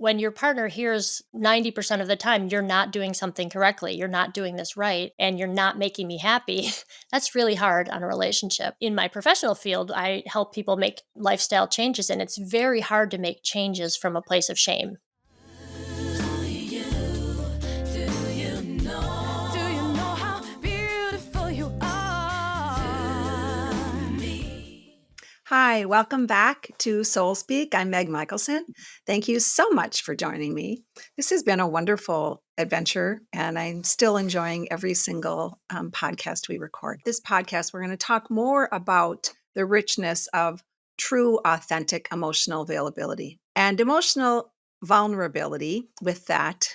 when your partner hears 90% of the time you're not doing something correctly, you're not doing this right, and you're not making me happy, that's really hard on a relationship. In my professional field, I help people make lifestyle changes, and it's very hard to make changes from a place of shame. Hi, welcome back to Soul Speak. I'm Meg Michaelson. Thank you so much for joining me. This has been a wonderful adventure, and I'm still enjoying every single podcast we record. This podcast, we're going to talk more about the richness of true, authentic emotional availability and emotional vulnerability. With that,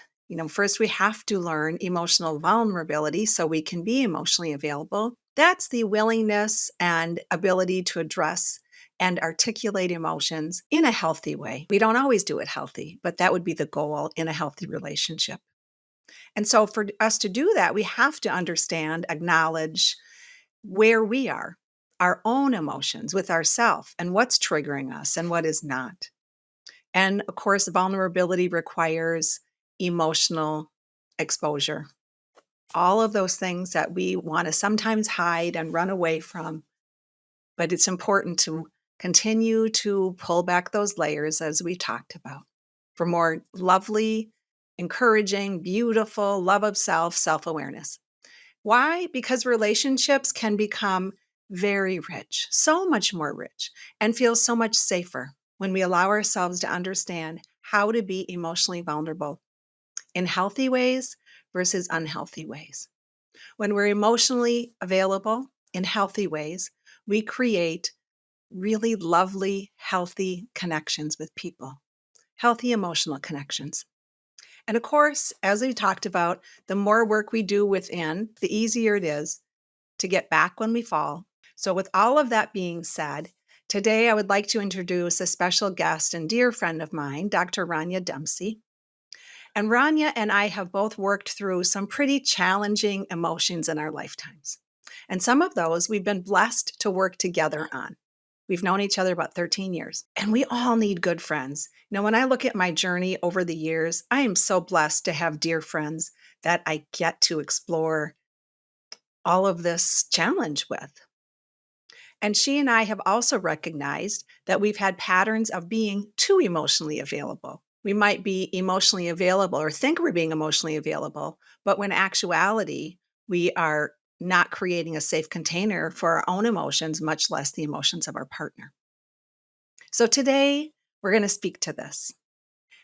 first we have to learn emotional vulnerability so we can be emotionally available. That's the willingness and ability to address and articulate emotions in a healthy way. We don't always do it healthy, but that would be the goal in a healthy relationship. And so for us to do that, we have to understand, acknowledge where we are, our own emotions with ourselves, and what's triggering us and what is not. And of course, vulnerability requires emotional exposure. All of those things that we want to sometimes hide and run away from, but it's important to continue to pull back those layers as we talked about for more lovely, encouraging, beautiful love of self, self-awareness. Why? Because relationships can become very rich, so much more rich, and feel so much safer when we allow ourselves to understand how to be emotionally vulnerable in healthy ways versus unhealthy ways. When we're emotionally available in healthy ways, we create really lovely, healthy connections with people, healthy emotional connections. And of course, as we talked about, the more work we do within, the easier it is to get back when we fall. So with all of that being said, today I would like to introduce a special guest and dear friend of mine, Dr. Rania Dempsey. And Rania and I have both worked through some pretty challenging emotions in our lifetimes. And some of those we've been blessed to work together on. We've known each other about 13 years, and we all need good friends. When I look at my journey over the years, I am so blessed to have dear friends that I get to explore all of this challenge with. And she and I have also recognized that we've had patterns of being too emotionally available. We might be emotionally available or think we're being emotionally available, but when actuality, we are not creating a safe container for our own emotions, much less the emotions of our partner. So today, we're going to speak to this,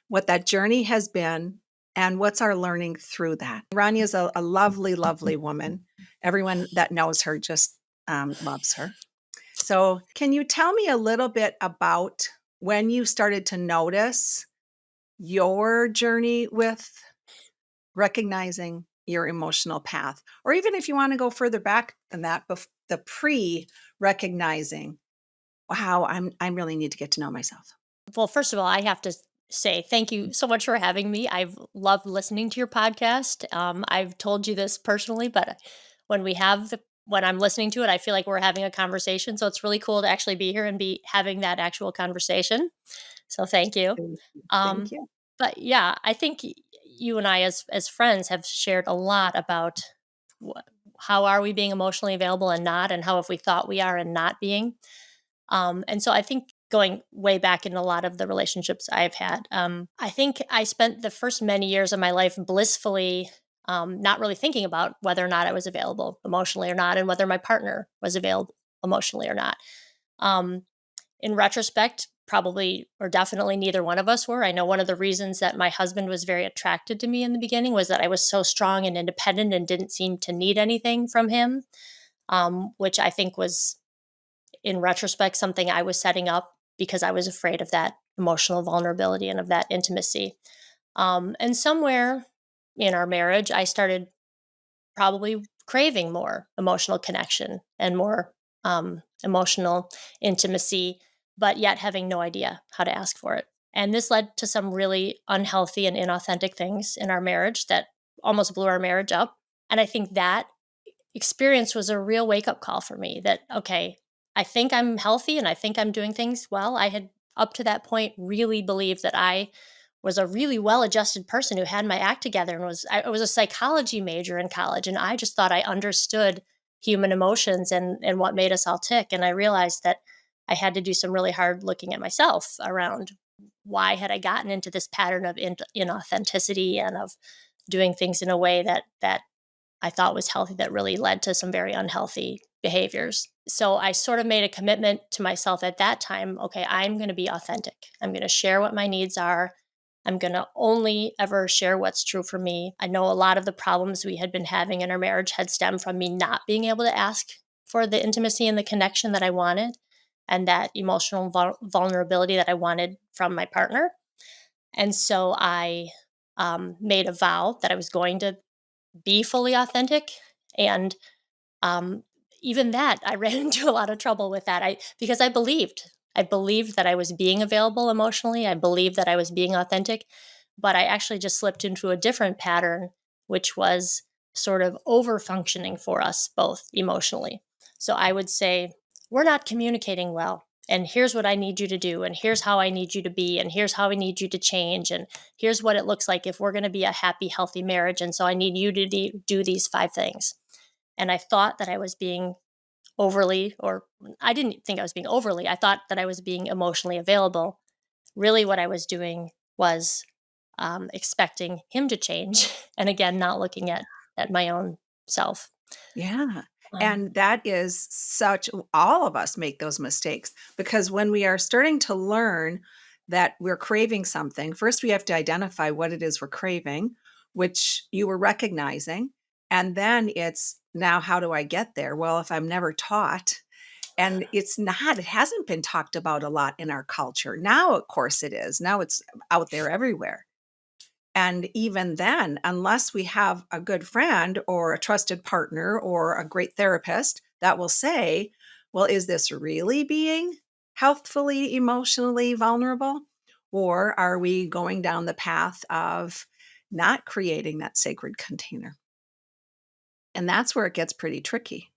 what that journey has been, and what's our learning through that. Rania is a lovely, lovely woman. Everyone that knows her just loves her. So can you tell me a little bit about when you started to notice your journey with recognizing your emotional path? Or even if you want to go further back than that, the pre-recognizing, wow, I really need to get to know myself. Well, first of all, I have to say thank you so much for having me. I've loved listening to your podcast. I've told you this personally, but when I'm listening to it, I feel like we're having a conversation. So it's really cool to actually be here and be having that actual conversation. So thank you. Thank you. Thank Um, you. but yeah, I think you and I, as friends, have shared a lot about wh- how are we being emotionally available and not, and how if we thought we are and not being. And so I think going way back in a lot of the relationships I've had, I think I spent the first many years of my life blissfully not really thinking about whether or not I was available emotionally or not, and whether my partner was available emotionally or not. Um, in retrospect, probably or definitely neither one of us were. I know one of the reasons that my husband was very attracted to me in the beginning was that I was so strong and independent and didn't seem to need anything from him, which I think was in retrospect something I was setting up because I was afraid of that emotional vulnerability and of that intimacy. And somewhere in our marriage, I started probably craving more emotional connection and more emotional intimacy, but yet having no idea how to ask for it. And this led to some really unhealthy and inauthentic things in our marriage that almost blew our marriage up. And I think that experience was a real wake up call for me that, okay, I think I'm healthy and I think I'm doing things well. I had up to that point really believed that I was a really well-adjusted person who had my act together and I was a psychology major in college, and I just thought I understood human emotions and what made us all tick. And I realized that I had to do some really hard looking at myself around why had I gotten into this pattern of inauthenticity and of doing things in a way that I thought was healthy that really led to some very unhealthy behaviors. So I sort of made a commitment to myself at that time. Okay, I'm going to be authentic. I'm going to share what my needs are. I'm going to only ever share what's true for me. I know a lot of the problems we had been having in our marriage had stemmed from me not being able to ask for the intimacy and the connection that I wanted and that emotional vulnerability that I wanted from my partner. And so I made a vow that I was going to be fully authentic. And um, even that, I ran into a lot of trouble with that. Because I believed that I was being available emotionally. I believed that I was being authentic, but I actually just slipped into a different pattern, which was sort of over functioning for us both emotionally. So I would say, we're not communicating well. And here's what I need you to do. And here's how I need you to be. And here's how I need you to change. And here's what it looks like if we're going to be a happy, healthy marriage. And so I need you to do these 5 things. And I thought that I was being overly, or I didn't think I was being overly, I thought that I was being emotionally available. Really, what I was doing was expecting him to change. And again, not looking at my own self. Yeah. Um, And that is such all of us make those mistakes because when we are starting to learn that we're craving something, first we have to identify what it is we're craving, which you were recognizing. And then it's now, how do I get there? Well, if I'm never taught, and it hasn't been talked about a lot in our culture. Now, of course, it is. Now it's out there everywhere. And even then, unless we have a good friend or a trusted partner or a great therapist that will say, well, is this really being healthfully, emotionally vulnerable? Or are we going down the path of not creating that sacred container? And that's where it gets pretty tricky.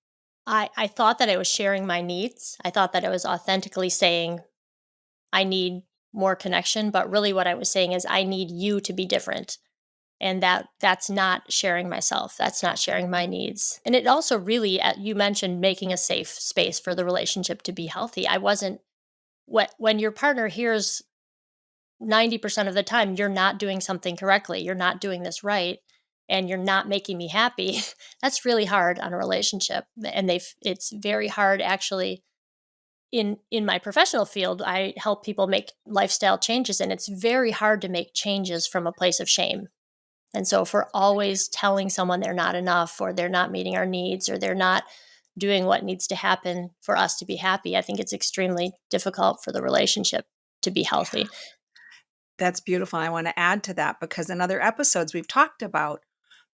I thought that I was sharing my needs. I thought that I was authentically saying, I need more connection. But really, what I was saying is, I need you to be different. And that's not sharing myself, that's not sharing my needs. And it also really, you mentioned making a safe space for the relationship to be healthy. I wasn't, when your partner hears 90% of the time you're not doing something correctly, you're not doing this right, and you're not making me happy, that's really hard on a relationship. And it's very hard, actually. In my professional field, I help people make lifestyle changes, and it's very hard to make changes from a place of shame. And so if we're always telling someone they're not enough, or they're not meeting our needs, or they're not doing what needs to happen for us to be happy, I think it's extremely difficult for the relationship to be healthy. That's beautiful. I want to add to that because in other episodes, we've talked about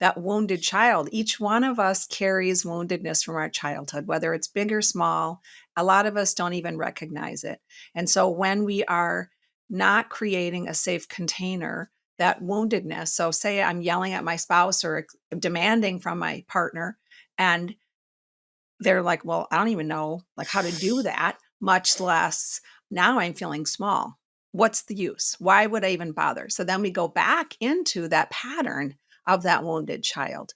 that wounded child. Each one of us carries woundedness from our childhood, whether it's big or small. A lot of us don't even recognize it. And so when we are not creating a safe container, that woundedness, so say I'm yelling at my spouse or demanding from my partner, and they're like, well, I don't even know like how to do that, much less now I'm feeling small. What's the use? Why would I even bother? So then we go back into that pattern of that wounded child.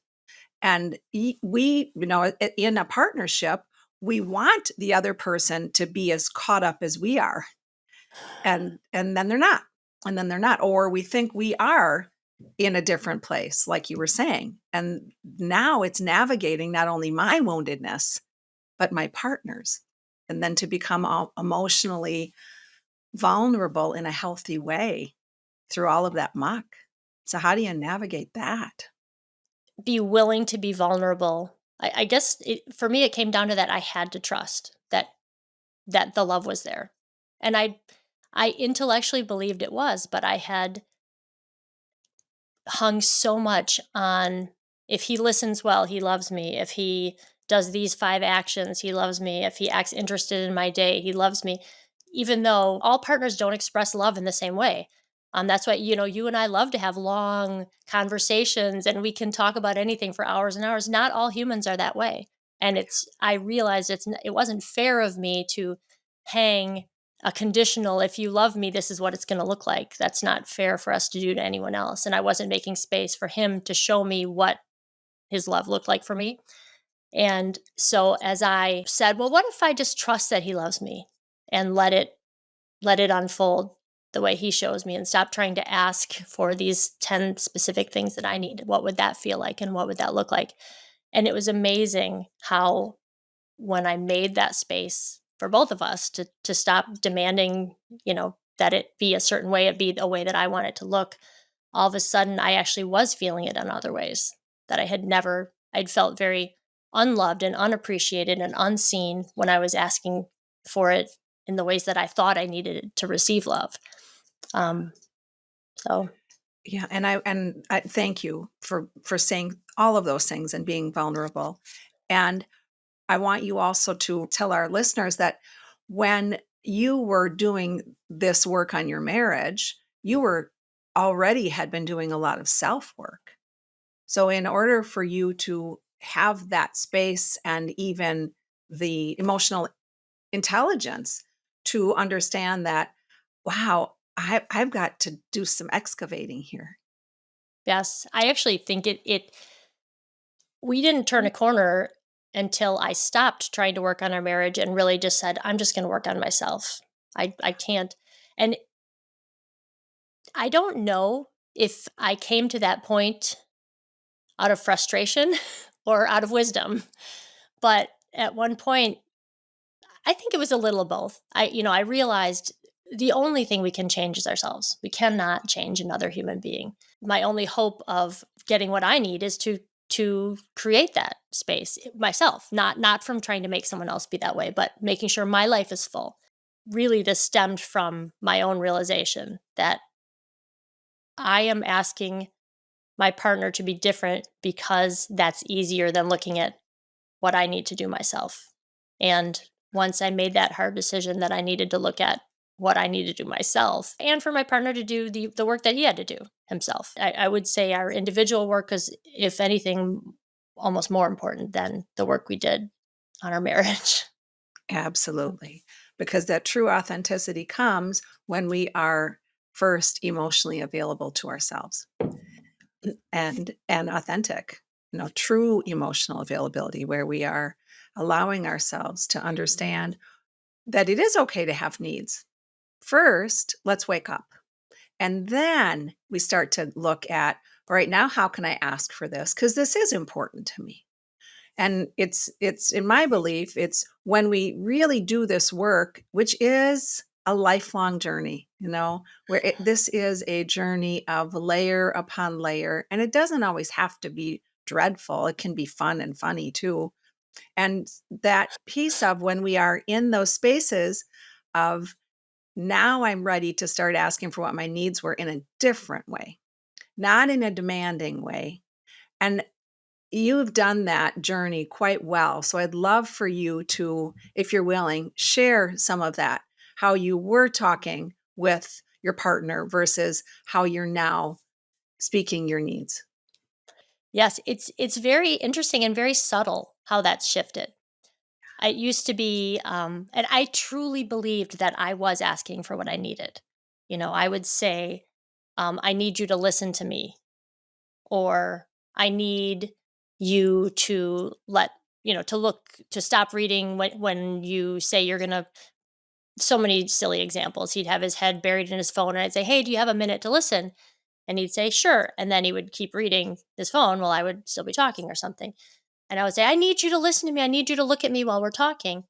And in a partnership, we want the other person to be as caught up as we are. And then they're not. And then they're not. Or we think we are in a different place, like you were saying. And now it's navigating not only my woundedness, but my partner's. And then to become emotionally vulnerable in a healthy way through all of that muck. So, how do you navigate that? Be willing to be vulnerable. I guess for me, it came down to that I had to trust that the love was there. And I intellectually believed it was, but I had hung so much on, if he listens well, he loves me. If he does these 5 actions, he loves me. If he acts interested in my day, he loves me. Even though all partners don't express love in the same way. That's why, you and I love to have long conversations, and we can talk about anything for hours and hours. Not all humans are that way. And I realized it wasn't fair of me to hang a conditional, if you love me, this is what it's going to look like. That's not fair for us to do to anyone else. And I wasn't making space for him to show me what his love looked like for me. And so as I said, well, what if I just trust that he loves me and let it unfold the way he shows me and stop trying to ask for these 10 specific things that I need? What would that feel like and what would that look like? And it was amazing how when I made that space for both of us to stop demanding, that it be a certain way, it be a way that I want it to look, all of a sudden I actually was feeling it in other ways that I'd felt very unloved and unappreciated and unseen when I was asking for it in the ways that I thought I needed it to receive love. Um, so Yeah, and I thank you for saying all of those things and being vulnerable. And I want you also to tell our listeners that when you were doing this work on your marriage, you were already had been doing a lot of self-work. So in order for you to have that space and even the emotional intelligence to understand that, wow, I've got to do some excavating here. yes, I actually think it we didn't turn a corner until I stopped trying to work on our marriage and really just said, I'm just going to work on myself. I can't. And I don't know if I came to that point out of frustration or out of wisdom, but at one point I think it was a little of both. I realized the only thing we can change is ourselves. We cannot change another human being. My only hope of getting what I need is to create that space myself, not from trying to make someone else be that way, but making sure my life is full. Really, this stemmed from my own realization that I am asking my partner to be different because that's easier than looking at what I need to do myself. And once I made that hard decision that I needed to look at what I need to do myself and for my partner to do the work that he had to do himself. I would say our individual work is, if anything, almost more important than the work we did on our marriage. Absolutely. Because that true authenticity comes when we are first emotionally available to ourselves and authentic, true emotional availability where we are allowing ourselves to understand that it is okay to have needs. First, let's wake up. And then we start to look at, all right, now how can I ask for this? Because this is important to me. And it's in my belief, it's when we really do this work, which is a lifelong journey, where this is a journey of layer upon layer. And it doesn't always have to be dreadful. It can be fun and funny too. And that piece of when we are in those spaces of now I'm ready to start asking for what my needs were in a different way, not in a demanding way. And you've done that journey quite well. So I'd love for you to, if you're willing, share some of that, how you were talking with your partner versus how you're now speaking your needs. Yes, it's very interesting and very subtle how that's shifted. I used to be, and I truly believed that I was asking for what I needed. I would say, I need you to listen to me, or I need you to to stop reading when you say you're going to, so many silly examples. He'd have his head buried in his phone and I'd say, "Hey, do you have a minute to listen?" And he'd say, "Sure." And then he would keep reading his phone while I would still be talking or something. And I would say, "I need you to listen to me. I need you to look at me while we're talking."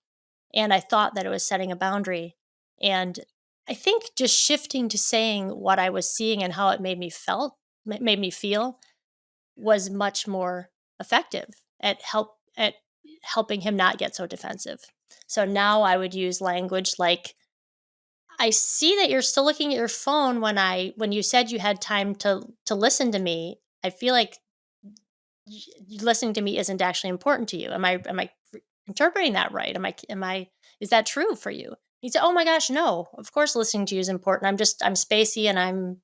And I thought that it was setting a boundary. And I think just shifting to saying what I was seeing and how it made me feel was much more effective at helping him not get so defensive. So now I would use language like, I see that you're still looking at your phone when you said you had time to listen to me. I feel like listening to me isn't actually important to you. Am I interpreting that right? Am I is that true for you? He said, "Oh my gosh, no. Of course listening to you is important. I'm spacey and I'm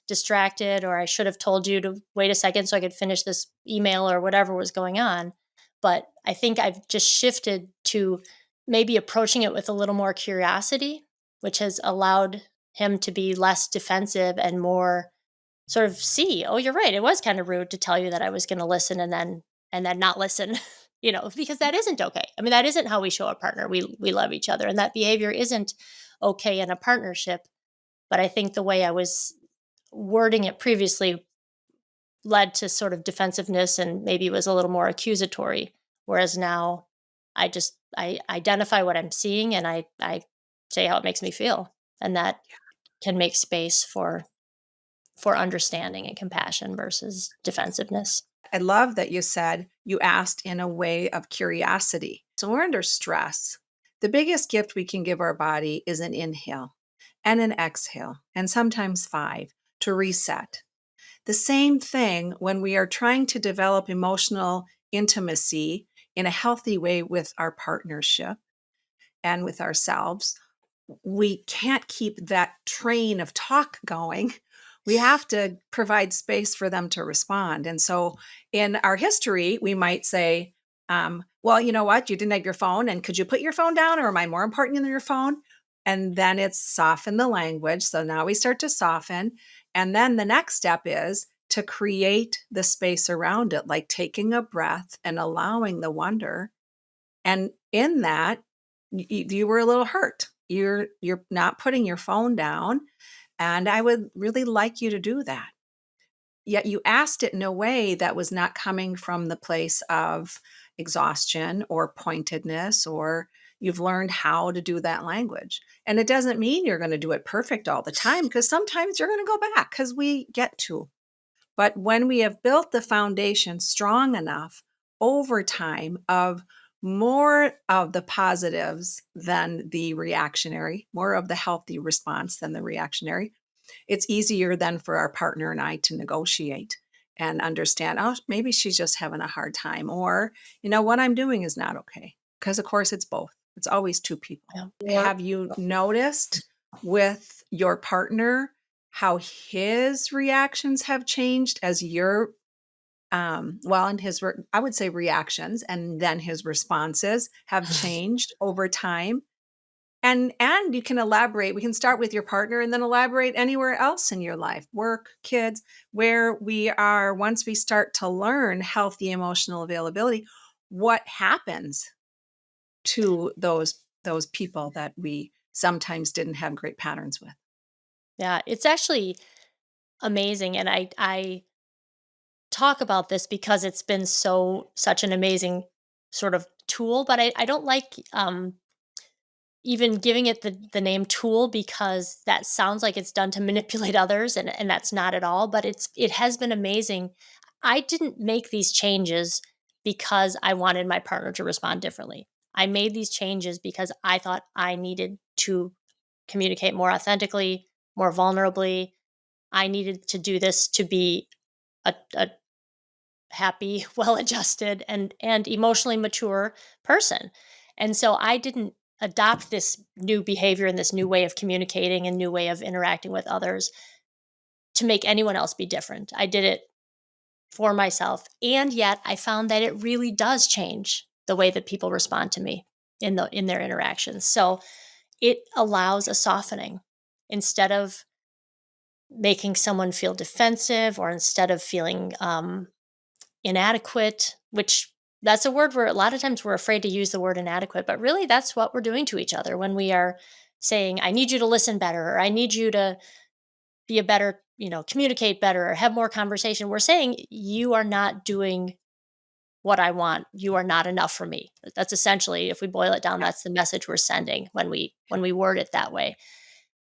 distracted, or I should have told you to wait a second so I could finish this email," or whatever was going on. But I think I've just shifted to maybe approaching it with a little more curiosity which has allowed him to be less defensive and more sort of see, oh, you're right. It was kind of rude to tell you that I was going to listen and then not listen, because that isn't okay. I mean, that isn't how we show a partner we love each other, and that behavior isn't okay in a partnership. But I think the way I was wording it previously led to sort of defensiveness and maybe was a little more accusatory. Whereas now I identify what I'm seeing and I say how it makes me feel. And that can make space for understanding and compassion versus defensiveness. I love that you said you asked in a way of curiosity. So we're under stress. The biggest gift we can give our body is an inhale and an exhale, and sometimes five to reset. The same thing when we are trying to develop emotional intimacy in a healthy way with our partnership and with ourselves. We can't keep that train of talk going. We have to provide space for them to respond. And so in our history, we might say, well, you know what? You didn't have your phone. And could you put your phone down? Or am I more important than your phone? And then it's soften the language. So now we start to soften. And then the next step is to create the space around it, like taking a breath and allowing the wonder. And in that, you were a little hurt. You're not putting your phone down, and I would really like you to do that. Yet you asked it in a way that was not coming from the place of exhaustion or pointedness, or you've learned how to do that language. And it doesn't mean you're going to do it perfect all the time, because sometimes you're going to go back because we get to. But when we have built the foundation strong enough over time of more of the positives than the reactionary, more of the healthy response than the reactionary, it's easier then for our partner and I to negotiate and understand, oh, maybe she's just having a hard time, or, what I'm doing is not okay. Because, of course, it's both. It's always two people. Yeah. Have you noticed with your partner how his reactions have changed as your well, and I would say reactions, and then his responses have changed over time? And you can elaborate. We can start with your partner and then elaborate anywhere else in your life, work, kids, where we are. Once we start to learn healthy emotional availability, what happens to those people that we sometimes didn't have great patterns with? Yeah, it's actually amazing, and I talk about this because it's been such an amazing sort of tool, but I don't like even giving it the name tool because that sounds like it's done to manipulate others, and that's not at all, but it has been amazing. I didn't make these changes because I wanted my partner to respond differently. I made these changes because I thought I needed to communicate more authentically, more vulnerably. I needed to do this to be a happy, well-adjusted, and emotionally mature person. And so I didn't adopt this new behavior and this new way of communicating and new way of interacting with others to make anyone else be different. I did it for myself. And yet I found that it really does change the way that people respond to me in their interactions. So it allows a softening instead of making someone feel defensive or instead of feeling inadequate, which that's a word where a lot of times we're afraid to use the word inadequate, but really that's what we're doing to each other when we are saying, I need you to listen better, or I need you to be a better, communicate better, or have more conversation. We're saying, you are not doing what I want. You are not enough for me. That's essentially, if we boil it down, Yeah. that's the message we're sending when we word it that way.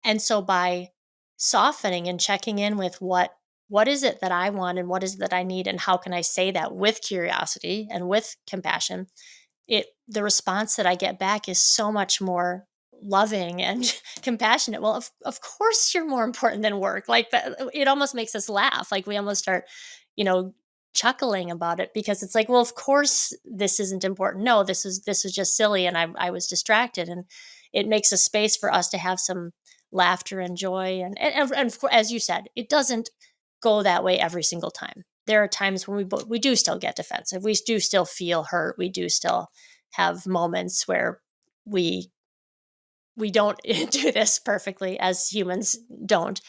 And so by softening and checking in with what is it that I want and what is it that I need and how can I say that with curiosity and with compassion, the response that I get back is so much more loving and compassionate. Well, of course you're more important than work. Like that, it almost makes us laugh. Like we almost start, you know, chuckling about it because it's like, well, of course this isn't important. No, this is just silly and I was distracted, and it makes a space for us to have some laughter and joy as you said, it doesn't go that way every single time. There are times when we do still get defensive. We do still feel hurt. We do still have moments where we we don't do this perfectly, as humans don't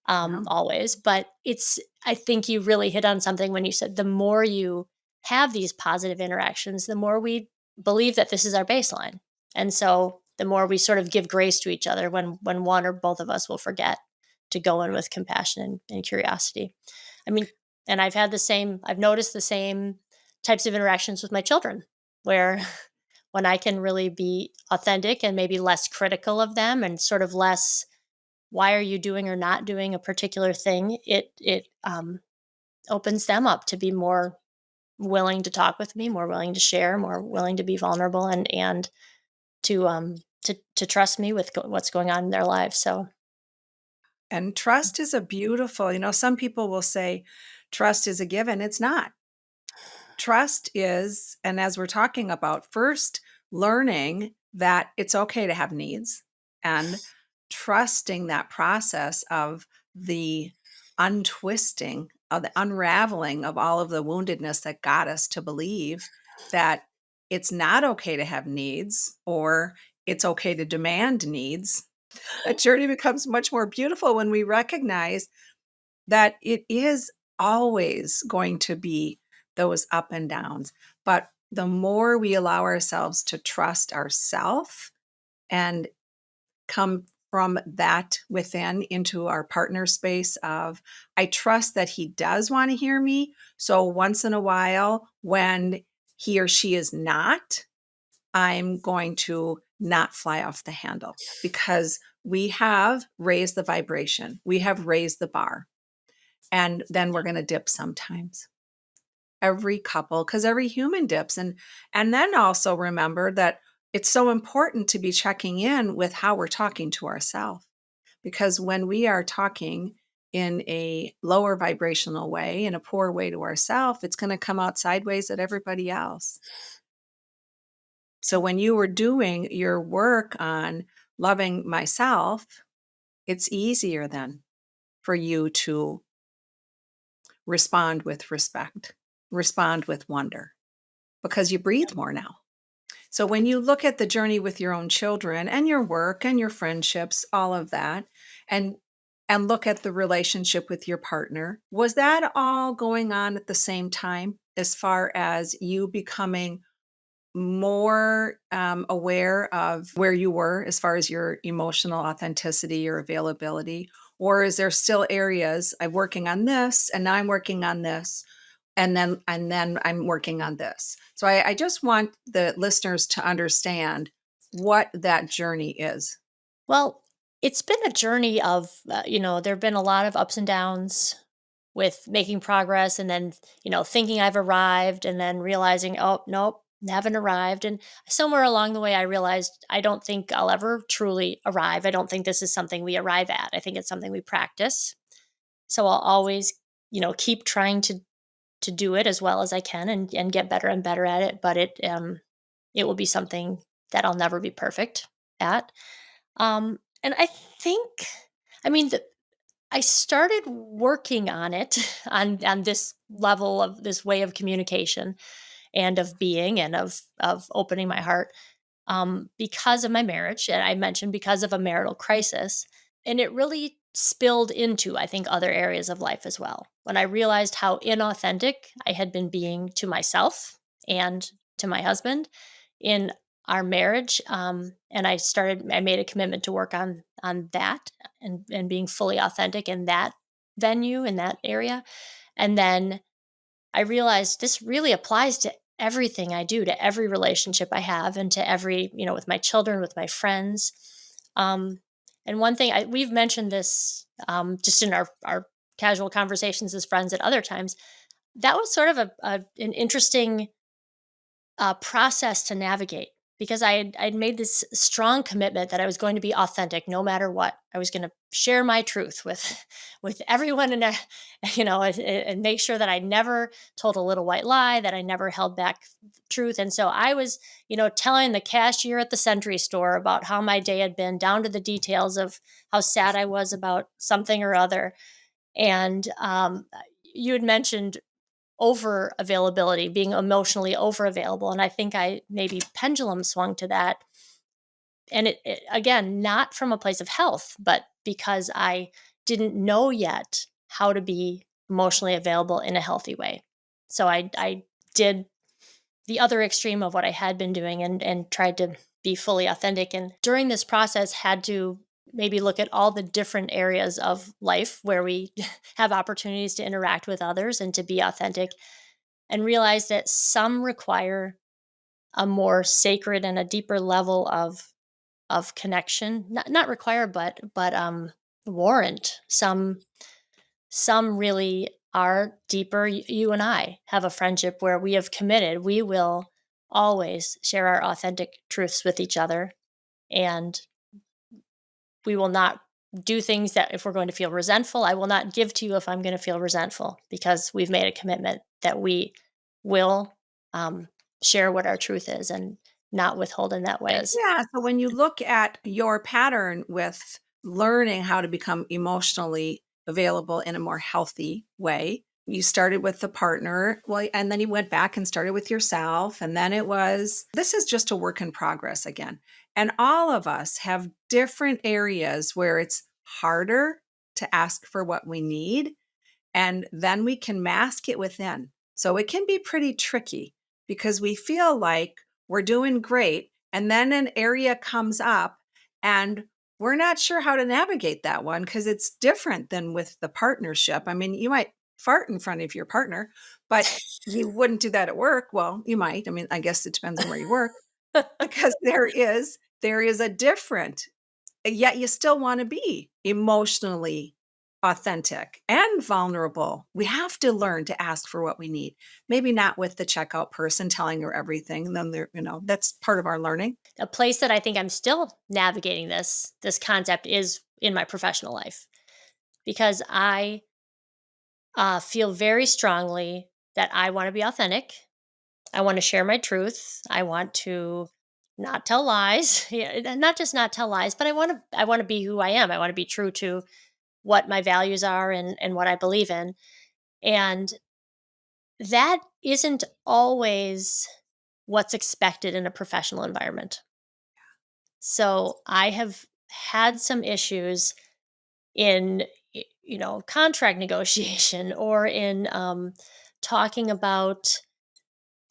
No. always. But it's, I think you really hit on something when you said the more you have these positive interactions, the more we believe that this is our baseline. And so the more we sort of give grace to each other when one or both of us will forget to go in with compassion and curiosity. I mean, and I've noticed the same types of interactions with my children where when I can really be authentic and maybe less critical of them and sort of less, why are you doing or not doing a particular thing, it opens them up to be more willing to talk with me, more willing to share, more willing to be vulnerable, and to trust me with what's going on in their lives. So And trust is a beautiful, some people will say trust is a given. It's not. Trust is, and as we're talking about, first learning that it's okay to have needs and trusting that process of the untwisting, of the unraveling of all of the woundedness that got us to believe that it's not okay to have needs or it's okay to demand needs. That journey becomes much more beautiful when we recognize that it is always going to be those up and downs. But the more we allow ourselves to trust ourself and come from that within into our partner space of, I trust that he does want to hear me. So once in a while, when he or she is not, I'm going to not fly off the handle because we have raised the vibration, we have raised the bar, and then we're going to dip sometimes. Every couple, because every human dips. And then also remember that it's so important to be checking in with how we're talking to ourselves. Because when we are talking in a lower vibrational way, in a poor way to ourselves, it's going to come out sideways at everybody else. So when you were doing your work on loving myself, it's easier then for you to respond with respect, respond with wonder, because you breathe more now. So when you look at the journey with your own children and your work and your friendships, all of that, and look at the relationship with your partner, was that all going on at the same time as far as you becoming more aware of where you were as far as your emotional authenticity or availability? Or is there still areas I'm working on this and now I'm working on this and then I'm working on this? So I just want the listeners to understand what that journey is. well, it's been a journey of, there have been a lot of ups and downs with making progress and then, thinking I've arrived and then realizing, oh, nope, haven't arrived. And somewhere along the way, I realized I don't think I'll ever truly arrive. I don't think this is something we arrive at. I think it's something we practice. So I'll always, keep trying to do it as well as I can and get better and better at it. But it will be something that I'll never be perfect at. And I think, I mean, I started working on it on this level of this way of communication and of being and of opening my heart because of my marriage, and I mentioned because of a marital crisis, and it really spilled into, I think, other areas of life as well. When I realized how inauthentic I had been being to myself and to my husband in our marriage, and I made a commitment to work on that and being fully authentic in that venue in that area, and then I realized this really applies to everything I do, to every relationship I have, and to every, with my children, with my friends. Um, and one thing we've mentioned this just in our casual conversations as friends at other times. That was sort of an interesting process to navigate because I'd made this strong commitment that I was going to be authentic no matter what. I was going to share my truth with with everyone and make sure that I never told a little white lie, that I never held back truth. And so I was, telling the cashier at the Century store about how my day had been down to the details of how sad I was about something or other. And you had mentioned over availability, being emotionally over available. And I think I maybe pendulum swung to that. and again, not from a place of health, but because I didn't know yet how to be emotionally available in a healthy way. So I did the other extreme of what I had been doing, and tried to be fully authentic. And during this process, had to maybe look at all the different areas of life where we have opportunities to interact with others and to be authentic, and realize that some require a more sacred and a deeper level of connection. Not require, but warrant. Some really are deeper. You and I have a friendship where we have committed we will always share our authentic truths with each other, and we will not do things that, if we're going to feel resentful, I will not give to you if I'm going to feel resentful, because we've made a commitment that we will um, share what our truth is and not withhold in that way. Yeah, so when you look at your pattern with learning how to become emotionally available in a more healthy way, you started with the partner, well, and then you went back and started with yourself. And then it was, this is just a work in progress again. And all of us have different areas where it's harder to ask for what we need, and then we can mask it within. So it can be pretty tricky because we feel like we're doing great. And then an area comes up and we're not sure how to navigate that one because it's different than with the partnership. I mean, you might fart in front of your partner, but you wouldn't do that at work. Well, you might. I mean, I guess it depends on where you work, because there is a different, yet you still want to be emotionally authentic and vulnerable. We have to learn to ask for what we need. Maybe not with the checkout person telling her everything. Then that's part of our learning. A place that I think I'm still navigating this concept is in my professional life, because I feel very strongly that I want to be authentic. I want to share my truth. I want to not tell lies. Yeah, and not just not tell lies, but I want to be who I am. I want to be true to what my values are, and what I believe in. And that isn't always what's expected in a professional environment. So I have had some issues in contract negotiation, or in talking about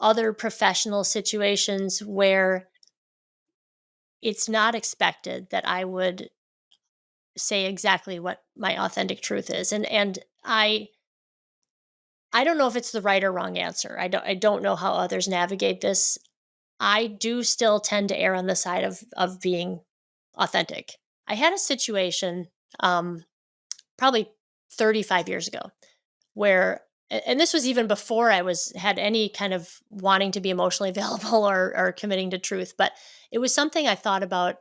other professional situations where it's not expected that I would say exactly what my authentic truth is. And I don't know if it's the right or wrong answer. I don't know how others navigate this. I do still tend to err on the side of being authentic. I had a situation probably 35 years ago where, and this was even before I was had any kind of wanting to be emotionally available, or committing to truth, but it was something I thought about,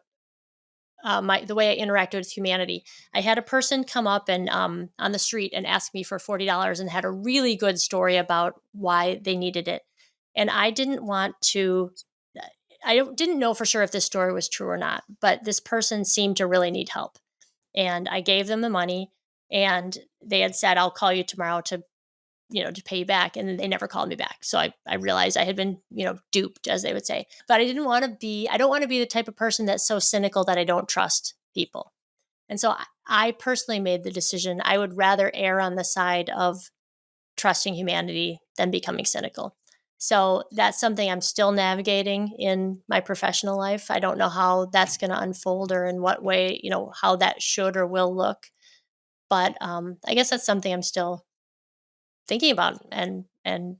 the way I interacted with humanity. I had a person come up and on the street and ask me for $40, and had a really good story about why they needed it, and I didn't want to. Didn't know for sure if this story was true or not, but this person seemed to really need help, and I gave them the money, and they had said, "I'll call you tomorrow to pay you back," and then they never called me back. So I realized I had been, duped, as they would say. But I don't want to be the type of person that's so cynical that I don't trust people. And so I personally made the decision I would rather err on the side of trusting humanity than becoming cynical. So that's something I'm still navigating in my professional life. I don't know how that's going to unfold, or in what way, how that should or will look. But I guess that's something I'm still thinking about, and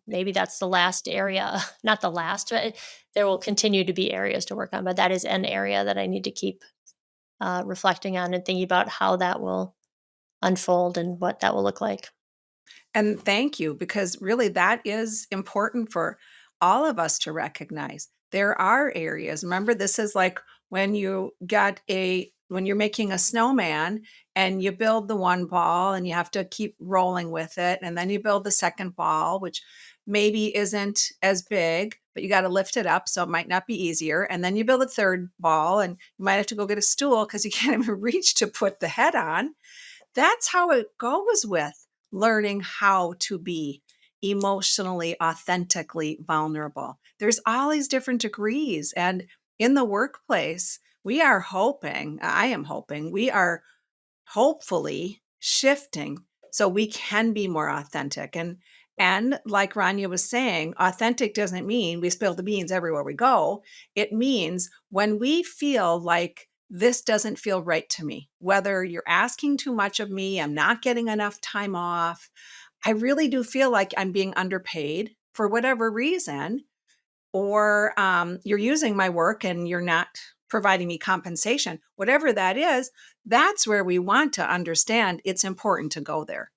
maybe that's the last area, not the last, but there will continue to be areas to work on, but that is an area that I need to keep reflecting on, and thinking about how that will unfold and what that will look like. And thank you, because really that is important for all of us to recognize. There are areas. Remember, this is like when you're making a snowman and you build the one ball and you have to keep rolling with it. And then you build the second ball, which maybe isn't as big, but you got to lift it up. So it might not be easier. And then you build a third ball and you might have to go get a stool because you can't even reach to put the head on. That's how it goes with learning how to be emotionally, authentically vulnerable. There's all these different degrees. And in the workplace, We are hoping, I am hoping, we are hopefully shifting so we can be more authentic. And like Rania was saying, authentic doesn't mean we spill the beans everywhere we go. It means when we feel like this doesn't feel right to me, whether you're asking too much of me, I'm not getting enough time off, I really do feel like I'm being underpaid for whatever reason, or you're using my work and you're not providing me compensation, whatever that is, that's where we want to understand it's important to go there.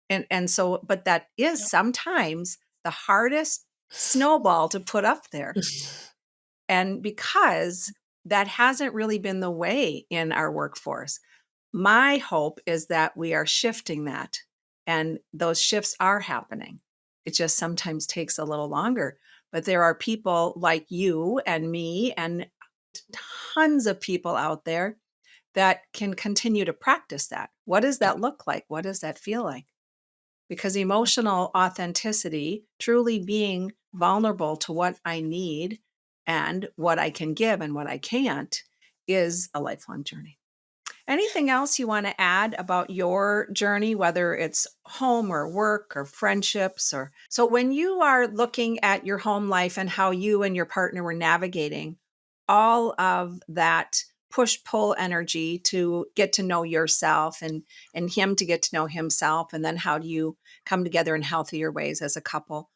And so, but that is Yep. sometimes the hardest snowball to put up there. And because that hasn't really been the way in our workforce, my hope is that we are shifting that and those shifts are happening. It just sometimes takes a little longer. But there are people like you and me and tons of people out there that can continue to practice that. What does that look like? What does that feel like? Because emotional authenticity, truly being vulnerable to what I need and what I can give and what I can't, is a lifelong journey. Anything else you want to add about your journey, whether it's home or work or friendships? Or so when you are looking at your home life and how you and your partner were navigating all of that push pull energy to get to know yourself and him to get to know himself, and then how do you come together in healthier ways as a couple?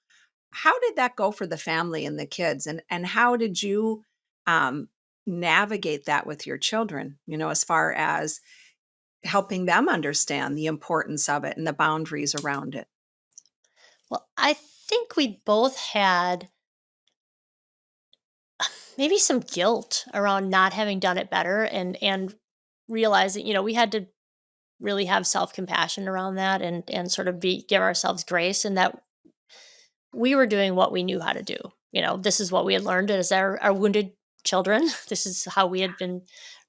How did that go for the family and the kids? And how did you um, navigate that with your children, as far as helping them understand the importance of it and the boundaries around it? Well, I think we both had maybe some guilt around not having done it better, and realizing, we had to really have self-compassion around that, and sort of be give ourselves grace, and that we were doing what we knew how to do. This is what we had learned as our wounded children. This is how we had been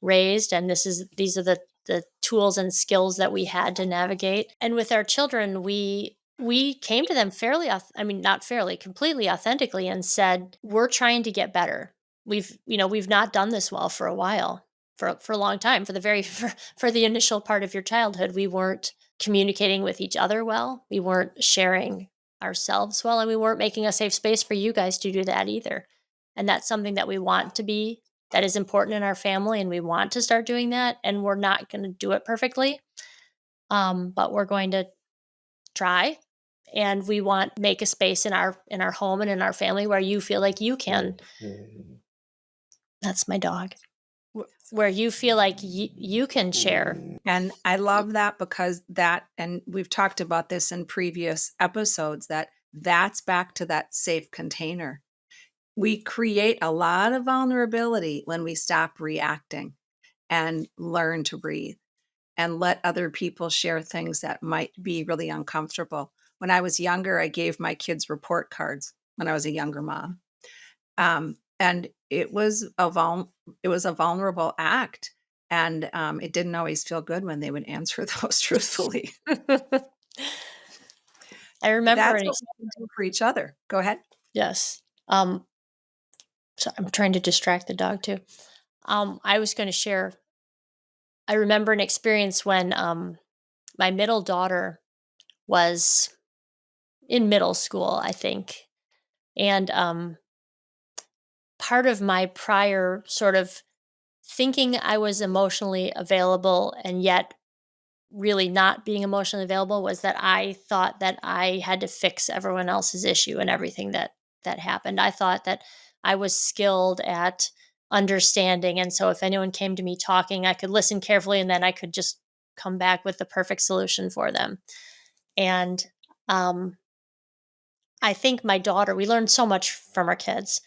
raised, and these are the tools and skills that we had to navigate. And with our children, we came to them I mean, not fairly, completely authentically, and said, "We're trying to get better. We've not done this well for a while, for a long time, for the very for the initial part of your childhood. We weren't communicating with each other well. We weren't sharing ourselves well, and we weren't making a safe space for you guys to do that either. And that's something that we want to be, that is important in our family, and we want to start doing that, and we're not going to do it perfectly, but we're going to try, and we want make a space in our home and in our family where you feel like you can." That's my dog. Where you feel like you can share. And I love that, because and we've talked about this in previous episodes, that's back to that safe container. We create a lot of vulnerability when we stop reacting and learn to breathe and let other people share things that might be really uncomfortable. When I was younger, I gave my kids report cards when I was a younger mom. And it was a vulnerable act, and it didn't always feel good when they would answer those truthfully. I But remember that's an what ex we can do for each other. Go ahead. yes. So I'm trying to distract the dog too. I was gonna share, I remember an experience when, my middle daughter was in middle school, I think, and, part of my prior sort of thinking I was emotionally available and yet really not being emotionally available was that I thought that I had to fix everyone else's issue and everything that happened. I thought that I was skilled at understanding, and so if anyone came to me talking, I could listen carefully, and then I could just come back with the perfect solution for them. And um I think my daughter, we learned so much from our kids,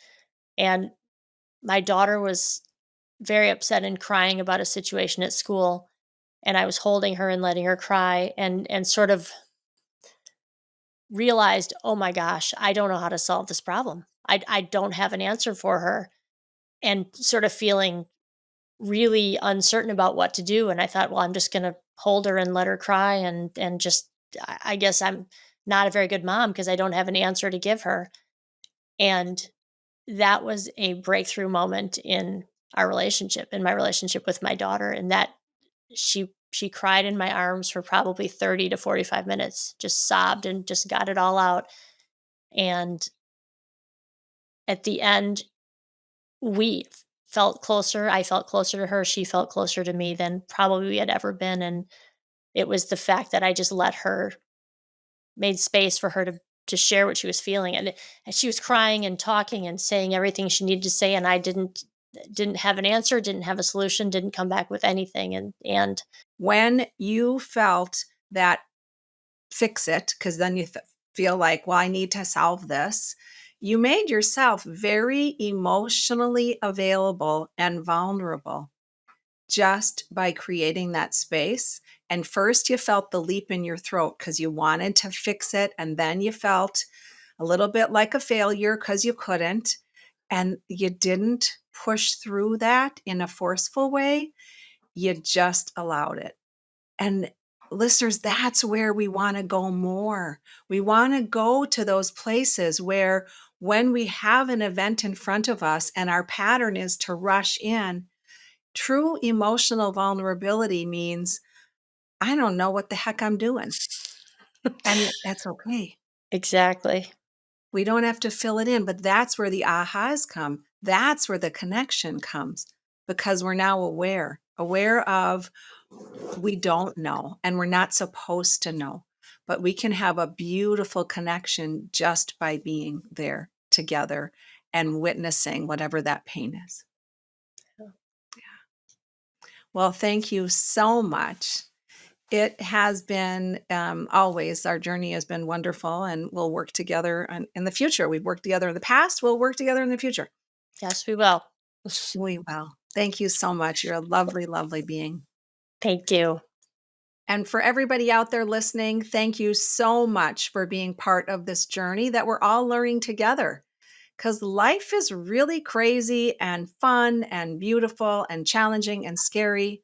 and my daughter was very upset and crying about a situation at school, and I was holding her and letting her cry, and sort of realized, "Oh my gosh, I don't know how to solve this problem. I don't have an answer for her," and sort of feeling really uncertain about what to do. And I thought, "Well, I'm just gonna hold her and let her cry, and just I guess I'm not a very good mom because I don't have an answer to give her." And that was a breakthrough moment in our relationship and my relationship with my daughter, and that she cried in my arms for probably 30 to 45 minutes, just sobbed and just got it all out. And at the end, we felt closer. I felt closer to her. She felt closer to me than probably we had ever been. And it was the fact that I just let her, made space for her to share what she was feeling. And she was crying and talking and saying everything she needed to say. And I didn't have an answer, didn't have a solution, didn't come back with anything. And When you felt that fix it, because then you feel like, well, I need to solve this. You made yourself very emotionally available and vulnerable just by creating that space. And first, you felt the leap in your throat because you wanted to fix it. And then you felt a little bit like a failure because you couldn't. And you didn't push through that in a forceful way. You just allowed it. And listeners, that's where we want to go more. We want to go to those places where when we have an event in front of us and our pattern is to rush in, true emotional vulnerability means, I don't know what the heck I'm doing. And that's okay. exactly. We don't have to fill it in, but that's where the ahas come. That's where the connection comes because we're now aware of we don't know and we're not supposed to know, but we can have a beautiful connection just by being there together and witnessing whatever that pain is. Well, thank you so much. It has been always, our journey has been wonderful, and we'll work together in the future. We've worked together in the past, we'll work together in the future. Yes, we will. We will. Thank you so much. You're a lovely, lovely being. Thank you. And for everybody out there listening, thank you so much for being part of this journey that we're all learning together. Because life is really crazy and fun and beautiful and challenging and scary.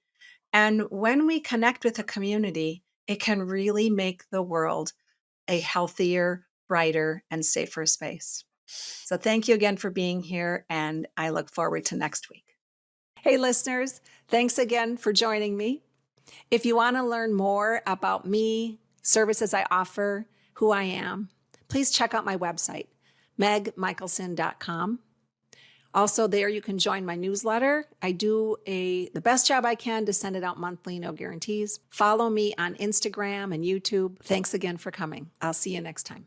And when we connect with a community, it can really make the world a healthier, brighter, and safer space. So thank you again for being here, and I look forward to next week. Hey, listeners, thanks again for joining me. If you want to learn more about me, services I offer, who I am, please check out my website, megmichaelson.com. Also, there you can join my newsletter. I do the best job I can to send it out monthly, no guarantees. Follow me on Instagram and YouTube. Thanks again for coming. I'll see you next time.